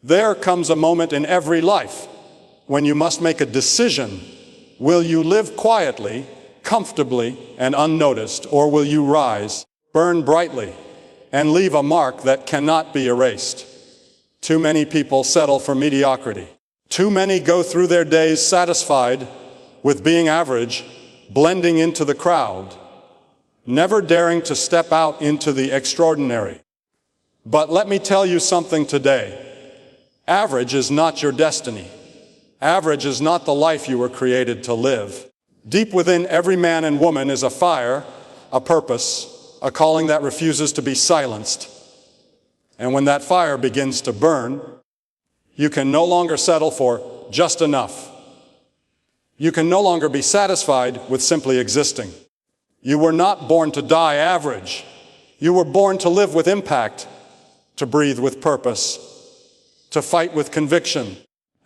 There comes a moment in every life when you must make a decision. Will you live quietly, comfortably, and unnoticed, or will you rise, burn brightly, and leave a mark that cannot be erased? Too many people settle for mediocrity. Too many go through their days satisfied with being average, blending into the crowd, never daring to step out into the extraordinary. But let me tell you something today. Average is not your destiny. Average is not the life you were created to live. Deep within every man and woman is a fire, a purpose, a calling that refuses to be silenced. And when that fire begins to burn, you can no longer settle for just enough. You can no longer be satisfied with simply existing. You were not born to die average. You were born to live with impact, to breathe with purpose, to fight with conviction,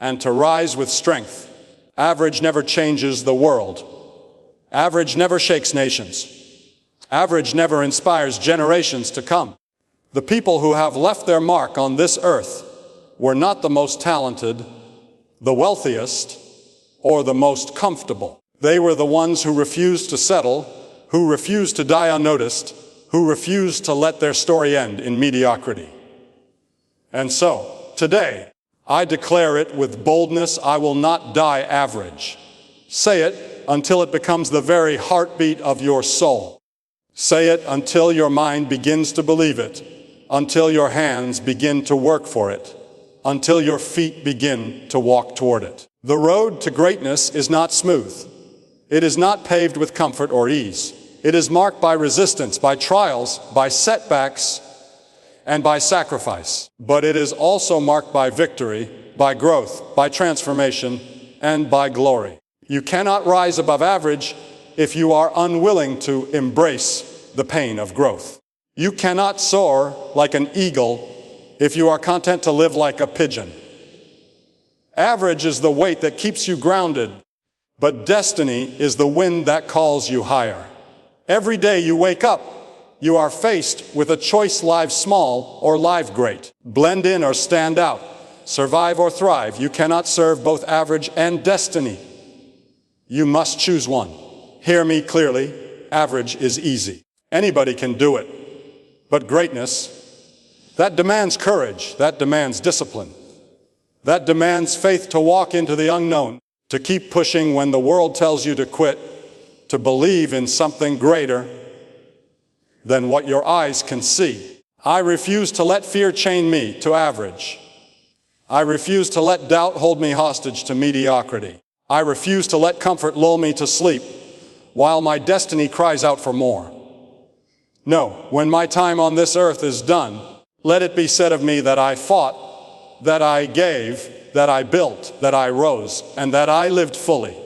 and to rise with strength. Average never changes the world. Average never shakes nations. Average never inspires generations to come. The people who have left their mark on this earth were not the most talented, the wealthiest, or the most comfortable. They were the ones who refused to settle, who refused to die unnoticed, who refused to let their story end in mediocrity. And so, today, I declare it with boldness, I will not die average. Say it until it becomes the very heartbeat of your soul. Say it until your mind begins to believe it, until your hands begin to work for it, until your feet begin to walk toward it. The road to greatness is not smooth. It is not paved with comfort or ease. It is marked by resistance, by trials, by setbacks, and by sacrifice. But it is also marked by victory, by growth, by transformation, and by glory. You cannot rise above average if you are unwilling to embrace the pain of growth. You cannot soar like an eagle if you are content to live like a pigeon. Average is the weight that keeps you grounded, but destiny is the wind that calls you higher. Every day you wake up, you are faced with a choice: live small or live great. Blend in or stand out. Survive or thrive. You cannot serve both average and destiny. You must choose one. Hear me clearly. Average is easy. Anybody can do it. But greatness, that demands courage. That demands discipline. That demands faith to walk into the unknown, to keep pushing when the world tells you to quit, to believe in something greater than what your eyes can see. I refuse to let fear chain me to average. I refuse to let doubt hold me hostage to mediocrity. I refuse to let comfort lull me to sleep while my destiny cries out for more. No, when my time on this earth is done, let it be said of me that I fought, that I gave, that I built, that I rose, and that I lived fully.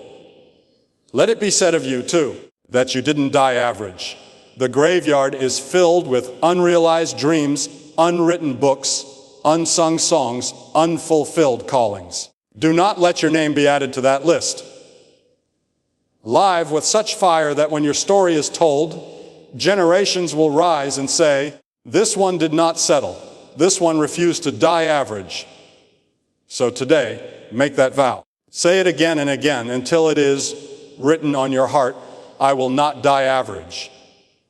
Let it be said of you, too, that you didn't die average. The graveyard is filled with unrealized dreams, unwritten books, unsung songs, unfulfilled callings. Do not let your name be added to that list. Live with such fire that when your story is told, generations will rise and say, this one did not settle. This one refused to die average. So today, make that vow. Say it again and again until it is written on your heart, I will not die average.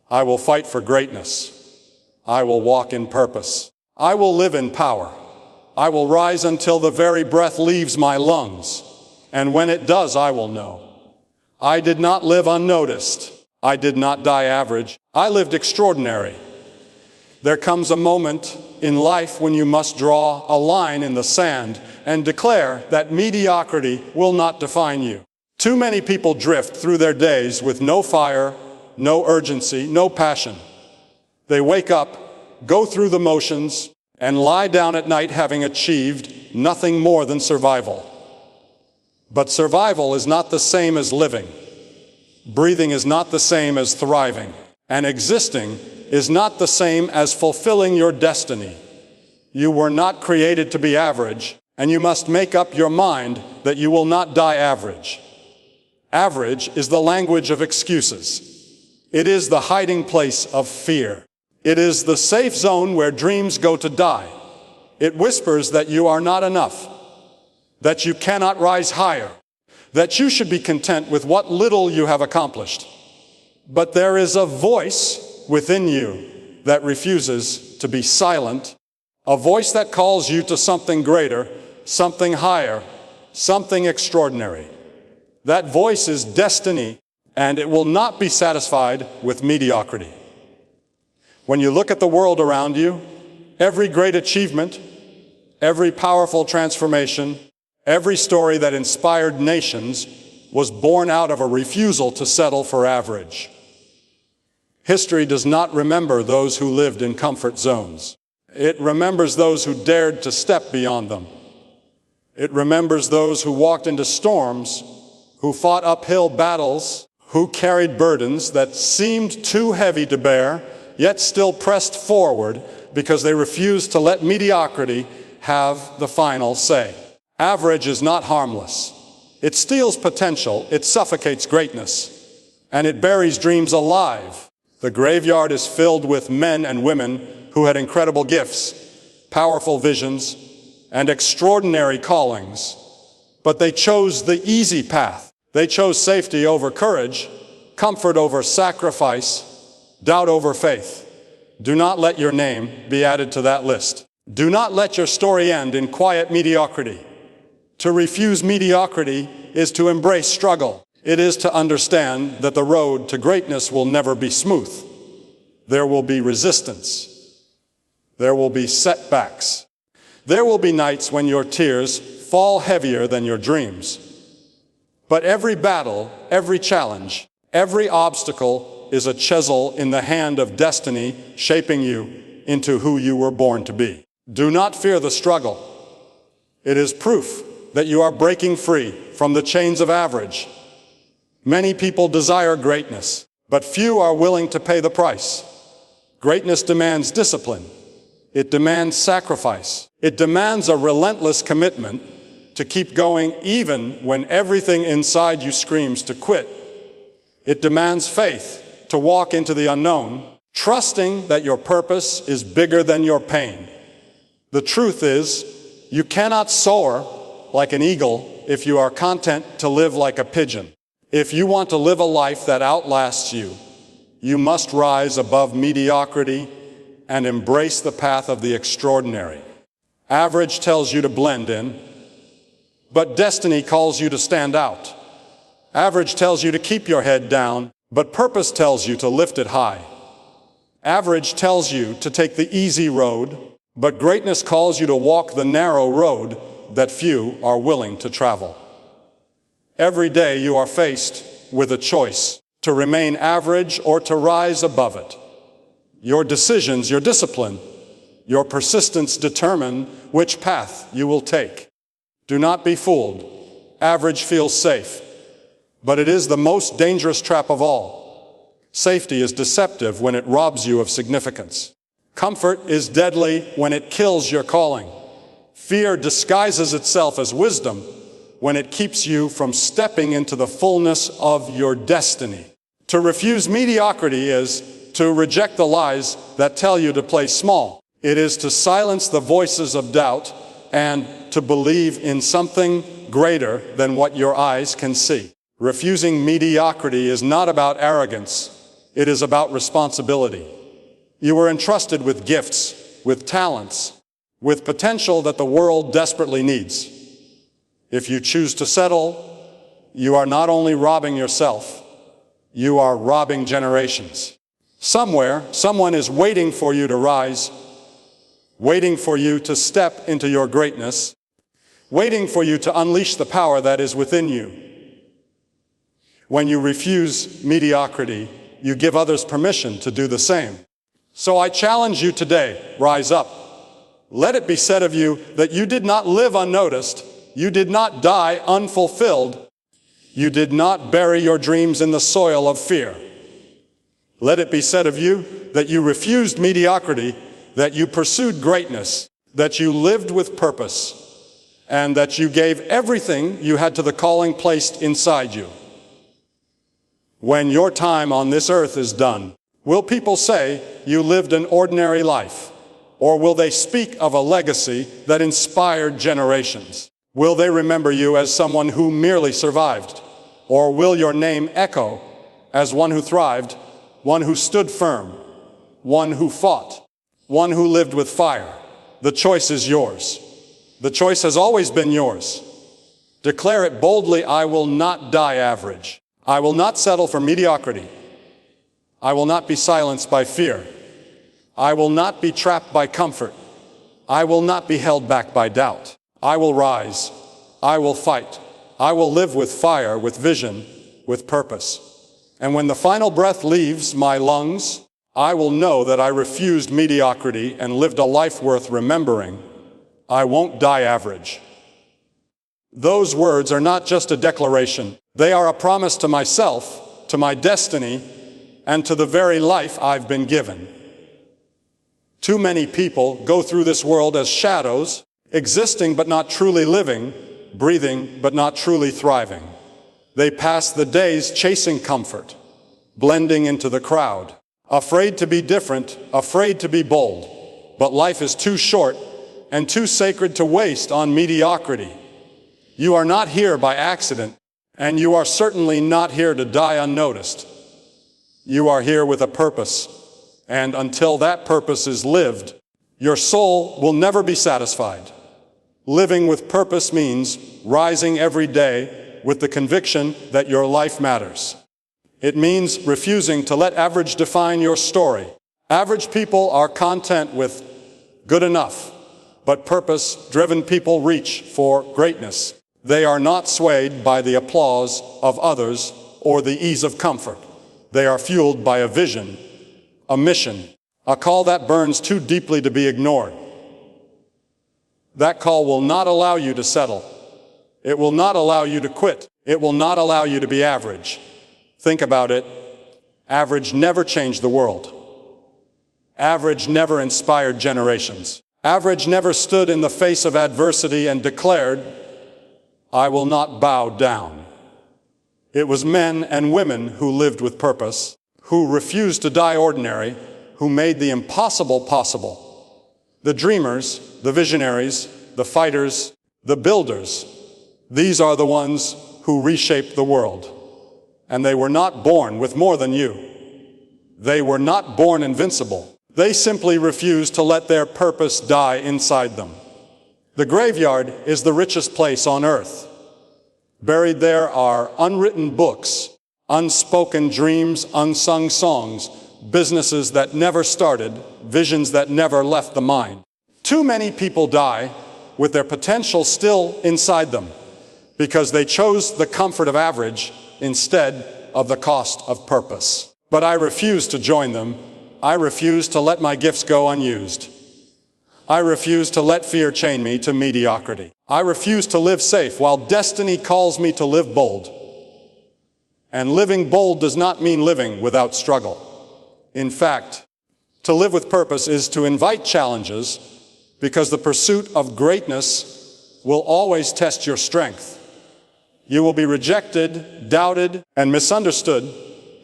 I will fight for greatness. I will walk in purpose. I will live in power. I will rise until the very breath leaves my lungs. And when it does, I will know. I did not live unnoticed. I did not die average. I lived extraordinary. There comes a moment in life when you must draw a line in the sand and declare that mediocrity will not define you. Too many people drift through their days with no fire, no urgency, no passion. They wake up, go through the motions, and lie down at night having achieved nothing more than survival. But survival is not the same as living. Breathing is not the same as thriving. And existing is not the same as fulfilling your destiny. You were not created to be average, and you must make up your mind that you will not die average. Average is the language of excuses. It is the hiding place of fear. It is the safe zone where dreams go to die. It whispers that you are not enough, that you cannot rise higher, that you should be content with what little you have accomplished. But there is a voice within you that refuses to be silent, a voice that calls you to something greater, something higher, something extraordinary. That voice is destiny, and it will not be satisfied with mediocrity. When you look at the world around you, every great achievement, every powerful transformation, every story that inspired nations was born out of a refusal to settle for average. History does not remember those who lived in comfort zones. It remembers those who dared to step beyond them. It remembers those who walked into storms, who fought uphill battles, who carried burdens that seemed too heavy to bear, yet still pressed forward because they refused to let mediocrity have the final say. Average is not harmless. It steals potential, it suffocates greatness, and it buries dreams alive. The graveyard is filled with men and women who had incredible gifts, powerful visions, and extraordinary callings, but they chose the easy path. They chose safety over courage, comfort over sacrifice, doubt over faith. Do not let your name be added to that list. Do not let your story end in quiet mediocrity. To refuse mediocrity is to embrace struggle. It is to understand that the road to greatness will never be smooth. There will be resistance. There will be setbacks. There will be nights when your tears fall heavier than your dreams. But every battle, every challenge, every obstacle is a chisel in the hand of destiny shaping you into who you were born to be. Do not fear the struggle. It is proof that you are breaking free from the chains of average. Many people desire greatness, but few are willing to pay the price. Greatness demands discipline. It demands sacrifice. It demands a relentless commitment to keep going even when everything inside you screams to quit. It demands faith to walk into the unknown, trusting that your purpose is bigger than your pain. The truth is, you cannot soar like an eagle if you are content to live like a pigeon. If you want to live a life that outlasts you, you must rise above mediocrity and embrace the path of the extraordinary. Average tells you to blend in, but destiny calls you to stand out. Average tells you to keep your head down, but purpose tells you to lift it high. Average tells you to take the easy road, but greatness calls you to walk the narrow road that few are willing to travel. Every day you are faced with a choice to remain average or to rise above it. Your decisions, your discipline, your persistence determine which path you will take. Do not be fooled. Average feels safe, but it is the most dangerous trap of all. Safety is deceptive when it robs you of significance. Comfort is deadly when it kills your calling. Fear disguises itself as wisdom when it keeps you from stepping into the fullness of your destiny. To refuse mediocrity is to reject the lies that tell you to play small. It is to silence the voices of doubt and to believe in something greater than what your eyes can see. Refusing mediocrity is not about arrogance. It is about responsibility. You were entrusted with gifts, with talents, with potential that the world desperately needs. If you choose to settle, you are not only robbing yourself, you are robbing generations. Somewhere, someone is waiting for you to rise, waiting for you to step into your greatness, waiting for you to unleash the power that is within you. When you refuse mediocrity, you give others permission to do the same. So I challenge you today, rise up. Let it be said of you that you did not live unnoticed, you did not die unfulfilled, you did not bury your dreams in the soil of fear. Let it be said of you that you refused mediocrity, that you pursued greatness, that you lived with purpose, and that you gave everything you had to the calling placed inside you. When your time on this earth is done, will people say you lived an ordinary life? Or will they speak of a legacy that inspired generations? Will they remember you as someone who merely survived? Or will your name echo as one who thrived, one who stood firm, one who fought, one who lived with fire? The choice is yours. The choice has always been yours. Declare it boldly: I will not die average. I will not settle for mediocrity. I will not be silenced by fear. I will not be trapped by comfort. I will not be held back by doubt. I will rise. I will fight. I will live with fire, with vision, with purpose. And when the final breath leaves my lungs, I will know that I refused mediocrity and lived a life worth remembering. I won't die average. Those words are not just a declaration. They are a promise to myself, to my destiny, and to the very life I've been given. Too many people go through this world as shadows, existing but not truly living, breathing but not truly thriving. They pass the days chasing comfort, blending into the crowd, afraid to be different, afraid to be bold. But life is too short and too sacred to waste on mediocrity. You are not here by accident, and you are certainly not here to die unnoticed. You are here with a purpose, and until that purpose is lived, your soul will never be satisfied. Living with purpose means rising every day with the conviction that your life matters. It means refusing to let average define your story. Average people are content with good enough, but purpose-driven people reach for greatness. They are not swayed by the applause of others or the ease of comfort. They are fueled by a vision, a mission, a call that burns too deeply to be ignored. That call will not allow you to settle. It will not allow you to quit. It will not allow you to be average. Think about it. Average never changed the world. Average never inspired generations. Average never stood in the face of adversity and declared, I will not bow down. It was men and women who lived with purpose, who refused to die ordinary, who made the impossible possible. The dreamers, the visionaries, the fighters, the builders, these are the ones who reshaped the world. And they were not born with more than you. They were not born invincible. They simply refused to let their purpose die inside them. The graveyard is the richest place on earth. Buried there are unwritten books, unspoken dreams, unsung songs, businesses that never started, visions that never left the mind. Too many people die with their potential still inside them because they chose the comfort of average instead of the cost of purpose. But I refuse to join them. I refuse to let my gifts go unused. I refuse to let fear chain me to mediocrity. I refuse to live safe while destiny calls me to live bold. And living bold does not mean living without struggle. In fact, to live with purpose is to invite challenges because the pursuit of greatness will always test your strength. You will be rejected, doubted, and misunderstood.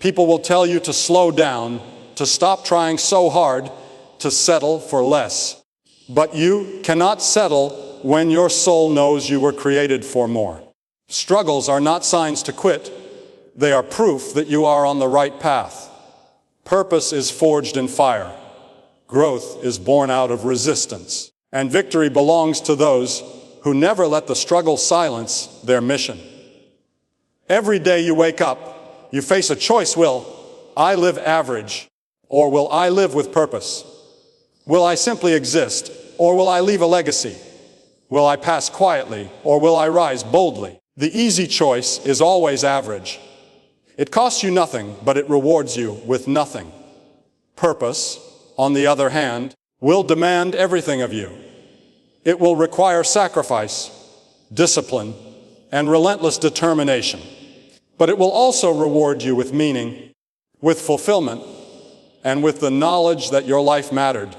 People will tell you to slow down, to stop trying so hard, to settle for less. But you cannot settle when your soul knows you were created for more. Struggles are not signs to quit. They are proof that you are on the right path. Purpose is forged in fire. Growth is born out of resistance. And victory belongs to those who never let the struggle silence their mission. Every day you wake up, you face a choice. Will I live average, or will I live with purpose? Will I simply exist, or will I leave a legacy? Will I pass quietly, or will I rise boldly? The easy choice is always average. It costs you nothing, but it rewards you with nothing. Purpose, on the other hand, will demand everything of you. It will require sacrifice, discipline, and relentless determination. But it will also reward you with meaning, with fulfillment, and with the knowledge that your life mattered.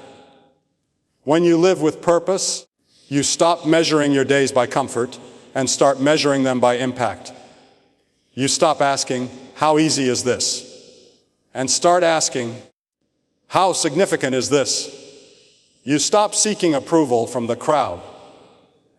When you live with purpose, you stop measuring your days by comfort and start measuring them by impact. You stop asking, how easy is this? And start asking, how significant is this? You stop seeking approval from the crowd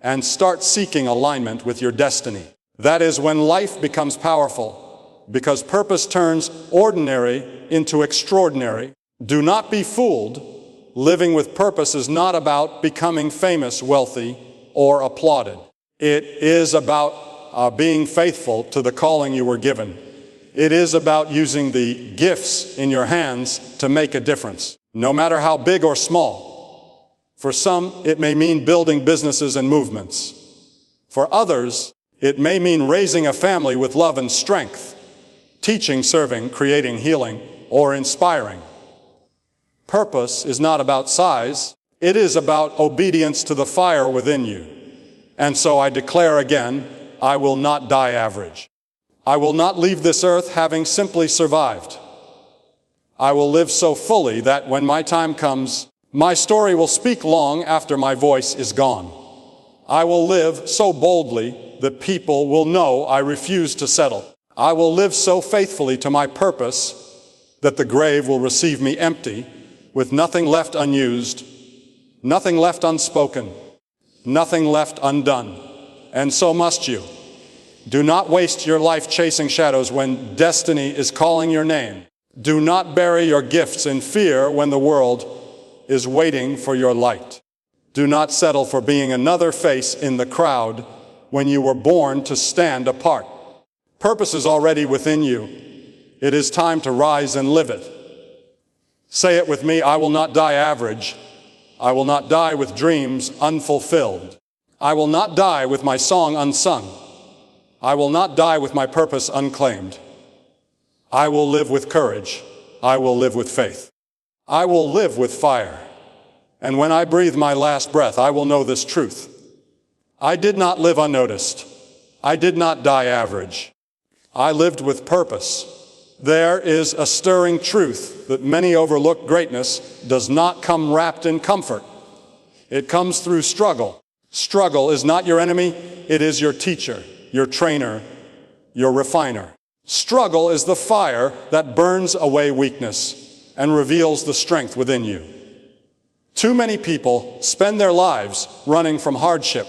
and start seeking alignment with your destiny. That is when life becomes powerful, because purpose turns ordinary into extraordinary. Do not be fooled. Living with purpose is not about becoming famous, wealthy, or applauded. It is about being faithful to the calling you were given. It is about using the gifts in your hands to make a difference, no matter how big or small. For some, it may mean building businesses and movements. For others, it may mean raising a family with love and strength, teaching, serving, creating, healing, or inspiring. Purpose is not about size. It is about obedience to the fire within you. And so I declare again, I will not die average. I will not leave this earth having simply survived. I will live so fully that when my time comes, my story will speak long after my voice is gone. I will live so boldly that people will know I refuse to settle. I will live so faithfully to my purpose that the grave will receive me empty, with nothing left unused, nothing left unspoken, nothing left undone. And so must you. Do not waste your life chasing shadows when destiny is calling your name. Do not bury your gifts in fear when the world is waiting for your light. Do not settle for being another face in the crowd when you were born to stand apart. Purpose is already within you. It is time to rise and live it. Say it with me, I will not die average. I will not die with dreams unfulfilled. I will not die with my song unsung. I will not die with my purpose unclaimed. I will live with courage. I will live with faith. I will live with fire. And when I breathe my last breath, I will know this truth. I did not live unnoticed. I did not die average. I lived with purpose. There is a stirring truth that many overlook. Greatness does not come wrapped in comfort. It comes through struggle. Struggle is not your enemy, it is your teacher, your trainer, your refiner. Struggle is the fire that burns away weakness and reveals the strength within you. Too many people spend their lives running from hardship,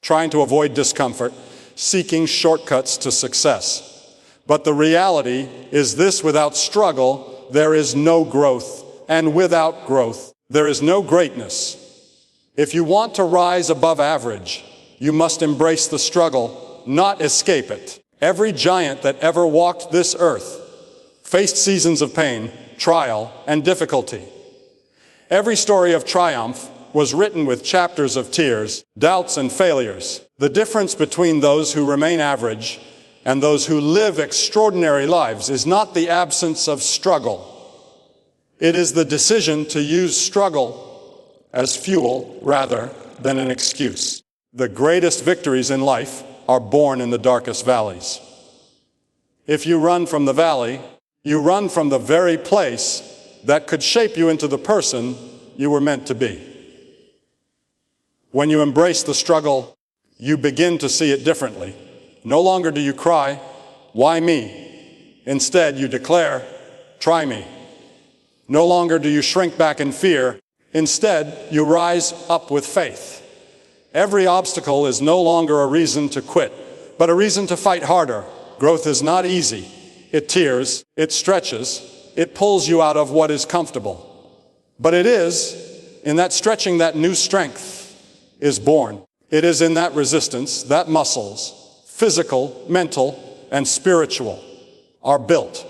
trying to avoid discomfort, seeking shortcuts to success. But the reality is this: without struggle, there is no growth, and without growth, there is no greatness. If you want to rise above average, you must embrace the struggle, not escape it. Every giant that ever walked this earth faced seasons of pain, trial, and difficulty. Every story of triumph was written with chapters of tears, doubts, and failures. The difference between those who remain average and those who live extraordinary lives is not the absence of struggle. It is the decision to use struggle as fuel rather than an excuse. The greatest victories in life are born in the darkest valleys. If you run from the valley, you run from the very place that could shape you into the person you were meant to be. When you embrace the struggle, you begin to see it differently. No longer do you cry, "Why me?" Instead, you declare, "Try me." No longer do you shrink back in fear. Instead, you rise up with faith. Every obstacle is no longer a reason to quit, but a reason to fight harder. Growth is not easy. It tears, it stretches, it pulls you out of what is comfortable. But it is in that stretching that new strength is born. It is in that resistance that muscles, physical, mental, and spiritual, are built.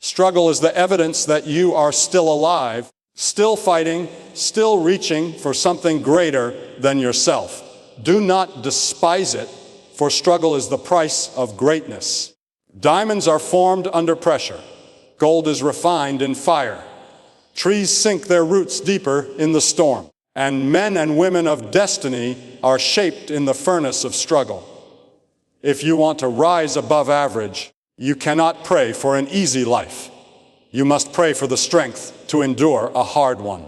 Struggle is the evidence that you are still alive, still fighting, still reaching for something greater than yourself. Do not despise it, for struggle is the price of greatness. Diamonds are formed under pressure. Gold is refined in fire. Trees sink their roots deeper in the storm. And men and women of destiny are shaped in the furnace of struggle. If you want to rise above average, you cannot pray for an easy life. You must pray for the strength to endure a hard one.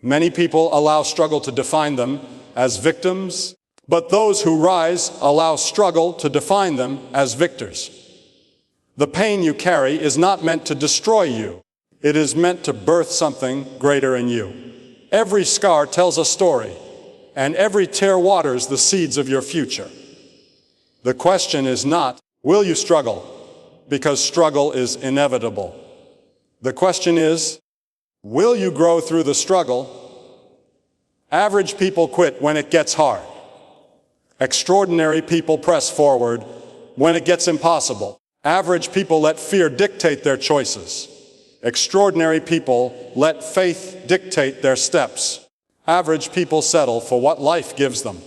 Many people allow struggle to define them as victims, but those who rise allow struggle to define them as victors. The pain you carry is not meant to destroy you. It is meant to birth something greater in you. Every scar tells a story, and every tear waters the seeds of your future. The question is not, will you struggle? Because struggle is inevitable. The question is, will you grow through the struggle? Average people quit when it gets hard. Extraordinary people press forward when it gets impossible. Average people let fear dictate their choices. Extraordinary people let faith dictate their steps. Average people settle for what life gives them.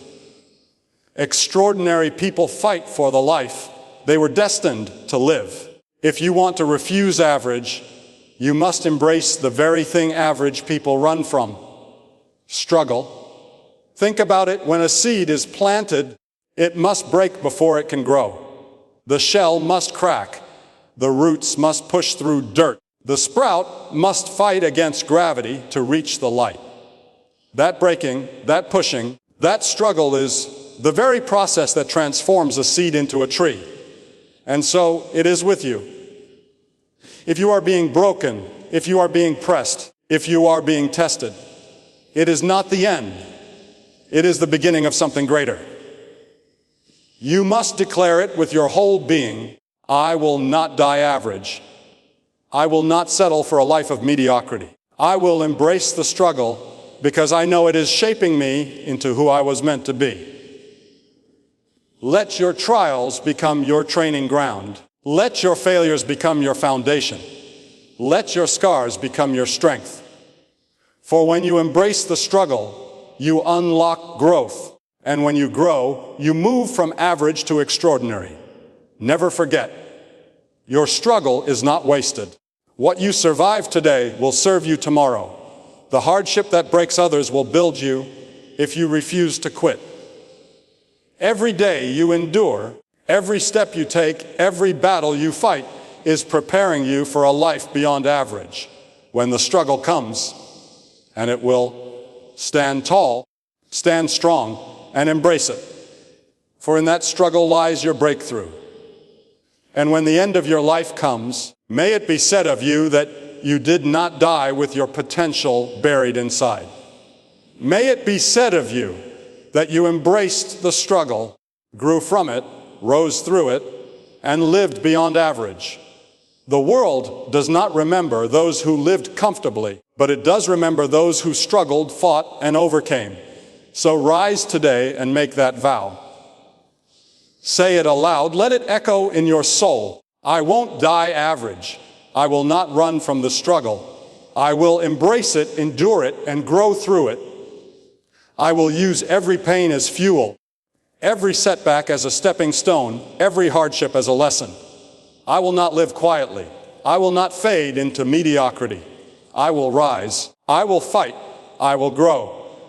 Extraordinary people fight for the life they were destined to live. If you want to refuse average, you must embrace the very thing average people run from: struggle. Think about it. When a seed is planted, it must break before it can grow. The shell must crack. The roots must push through dirt. The sprout must fight against gravity to reach the light. That breaking, that pushing, that struggle is the very process that transforms a seed into a tree. And so it is with you. If you are being broken, if you are being pressed, if you are being tested, it is not the end. It is the beginning of something greater. You must declare it with your whole being: I will not die average. I will not settle for a life of mediocrity. I will embrace the struggle because I know it is shaping me into who I was meant to be. Let your trials become your training ground. Let your failures become your foundation. Let your scars become your strength. For when you embrace the struggle, you unlock growth. And when you grow, you move from average to extraordinary. Never forget, your struggle is not wasted. What you survive today will serve you tomorrow. The hardship that breaks others will build you if you refuse to quit. Every day you endure, every step you take, every battle you fight is preparing you for a life beyond average. When the struggle comes, and it will, stand tall, stand strong, and embrace it. For in that struggle lies your breakthrough. And when the end of your life comes, may it be said of you that you did not die with your potential buried inside. May it be said of you that you embraced the struggle, grew from it, rose through it, and lived beyond average. The world does not remember those who lived comfortably, but it does remember those who struggled, fought, and overcame. So rise today and make that vow. Say it aloud. Let it echo in your soul. I won't die average. I will not run from the struggle. I will embrace it, endure it, and grow through it. I will use every pain as fuel, every setback as a stepping stone, every hardship as a lesson. I will not live quietly. I will not fade into mediocrity. I will rise. I will fight. I will grow.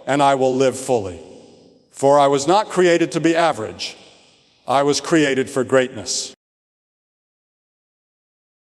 And I will live fully. For I was not created to be average. I was created for greatness.